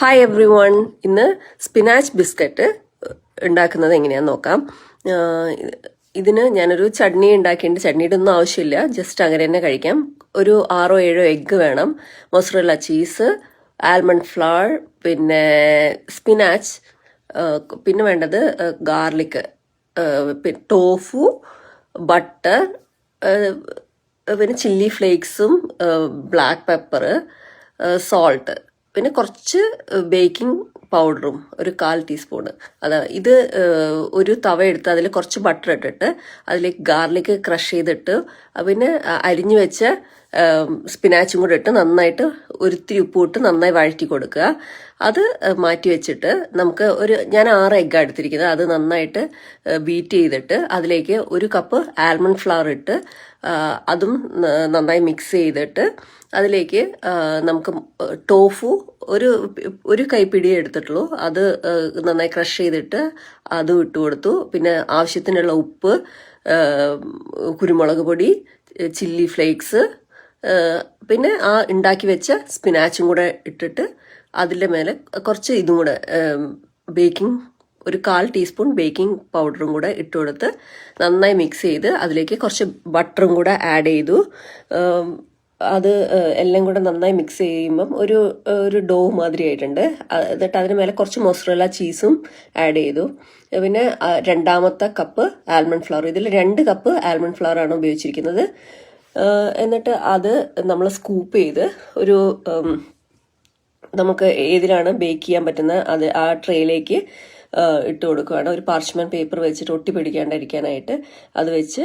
Hi every one. ഇന്ന് spinach biscuit ഉണ്ടാക്കുന്നത് എങ്ങനെയാണെന്ന് നോക്കാം. ഇതിന് ഞാനൊരു ചട്നി ഉണ്ടാക്കിയിട്ടുണ്ട്. ചട്നിയുടെ ഒന്നും ആവശ്യമില്ല, ജസ്റ്റ് അങ്ങനെ തന്നെ കഴിക്കാം. ഒരു 6-7 എഗ്ഗ് വേണം, മൊസറല്ല ചീസ്, ആൽമണ്ട് ഫ്ലവർ, പിന്നെ സ്പിനാച്ച്, പിന്നെ വേണ്ടത് ഗാർലിക്, ടോഫു, ബട്ടർ, പിന്നെ ചില്ലി ഫ്ലേക്സും ബ്ലാക്ക് പെപ്പർ, സോൾട്ട്, പിന്നെ കുറച്ച് ബേക്കിംഗ് പൗഡറും ഒരു 1/4 ടീസ്പൂണ്. ഇത് ഒരു തവ എടുത്ത് അതിൽ കുറച്ച് ബട്ടർ ഇട്ടിട്ട് അതിലേക്ക് ഗാർലിക് ക്രഷ് ചെയ്തിട്ട് പിന്നെ അരിഞ്ഞു വെച്ച സ്പിനാച്ചും കൂടെ ഇട്ട് നന്നായിട്ട് ഒരിത്തിരി ഉപ്പ് ഇട്ട് നന്നായി വഴറ്റി കൊടുക്കുക. അത് മാറ്റി വെച്ചിട്ട് നമുക്ക് ഞാൻ 6 എഗ്ഗാണ് എടുത്തിരിക്കുന്നത്. അത് നന്നായിട്ട് ബീറ്റ് ചെയ്തിട്ട് അതിലേക്ക് 1 കപ്പ് ആൽമണ്ട് ഫ്ലവർ ഇട്ട് അതും നന്നായി മിക്സ് ചെയ്തിട്ട് അതിലേക്ക് നമുക്ക് ടോഫു ഒരു കൈപ്പിടിയേ എടുത്തിട്ടുള്ളൂ, അത് നന്നായി ക്രഷ് ചെയ്തിട്ട് അതും ഇട്ട് കൊടുത്തു. പിന്നെ ആവശ്യത്തിനുള്ള ഉപ്പ്, കുരുമുളക് പൊടി, ചില്ലി ഫ്ലേക്സ്, പിന്നെ ആ ഉണ്ടാക്കി വെച്ച സ്പിനാച്ചും കൂടെ ഇട്ടിട്ട് അതിൻ്റെ മേലെ കുറച്ച് ഇതും കൂടെ ബേക്കിംഗ്, ഒരു 1/4 ടീസ്പൂൺ ബേക്കിംഗ് പൗഡറും കൂടെ ഇട്ട് കൊടുത്ത് നന്നായി മിക്സ് ചെയ്ത് അതിലേക്ക് കുറച്ച് ബട്ടറും കൂടെ ആഡ് ചെയ്തു. അത് എല്ലാം കൂടെ നന്നായി മിക്സ് ചെയ്യുമ്പം ഒരു ഡോ മാതിരി ആയിട്ടുണ്ട്. എന്നിട്ട് അതിന് മേലെ കുറച്ച് മൊസറല്ല ചീസും ആഡ് ചെയ്തു. പിന്നെ 2ാമത്തെ കപ്പ് ആൽമണ്ട് ഫ്ലവർ, ഇതിൽ 2 കപ്പ് ആൽമണ്ട് ഫ്ലവർ ആണ് ഉപയോഗിച്ചിരിക്കുന്നത്. എന്നിട്ട് അത് നമ്മൾ സ്കൂപ്പ് ചെയ്ത് നമുക്ക് ഏതിലാണ് ബേക്ക് ചെയ്യാൻ പറ്റുന്ന ആ ട്രേയിലേക്ക് ഇട്ട് കൊടുക്കുകയാണ്. ഒരു പാർച്ച്മെന്റ് പേപ്പർ വെച്ചിട്ട് ഒട്ടി പിടിക്കാണ്ടിരിക്കാനായിട്ട് അത് വെച്ച്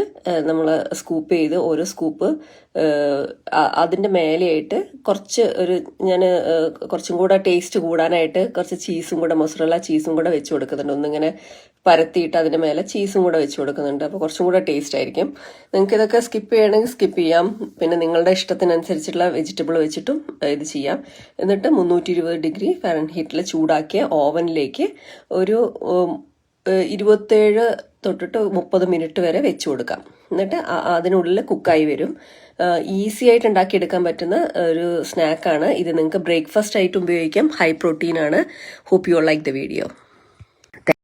നമ്മൾ സ്കൂപ്പ് ചെയ്ത് ഓരോ സ്കൂപ്പ് അതിൻ്റെ മേലെയായിട്ട് ഞാൻ കുറച്ചും കൂടെ ടേസ്റ്റ് കൂടാനായിട്ട് കുറച്ച് ചീസും കൂടെ, മൊസറല്ല ചീസും കൂടെ വെച്ച് കൊടുക്കുന്നുണ്ട്. ഒന്നിങ്ങനെ പരത്തിയിട്ട് അതിൻ്റെ മേലെ ചീസും കൂടെ വെച്ച് കൊടുക്കുന്നുണ്ട്. അപ്പോൾ കുറച്ചും കൂടെ ടേസ്റ്റ് ആയിരിക്കും. നിങ്ങൾക്ക് ഇതൊക്കെ സ്കിപ്പ് ചെയ്യണമെങ്കിൽ സ്കിപ്പ് ചെയ്യാം. പിന്നെ നിങ്ങളുടെ ഇഷ്ടത്തിനനുസരിച്ചുള്ള വെജിറ്റബിൾ വെച്ചിട്ടും ഇത് ചെയ്യാം. എന്നിട്ട് 320 ഡിഗ്രി ഫാരൻഹീറ്റിൽ ചൂടാക്കിയ ഓവനിലേക്ക് ഒരു 27 തൊട്ടിട്ട് 30 മിനിറ്റ് വരെ വെച്ച് കൊടുക്കാം. എന്നിട്ട് അതിനുള്ളിൽ കുക്കായി വരും. ഈസി ആയിട്ട് ഉണ്ടാക്കിയെടുക്കാൻ പറ്റുന്ന ഒരു സ്നാക്കാണ് ഇത്. നിങ്ങൾക്ക് ബ്രേക്ക്ഫാസ്റ്റ് ആയിട്ട് ഉപയോഗിക്കാം. ഹൈ പ്രോട്ടീൻ ആണ്. Hope you like the video.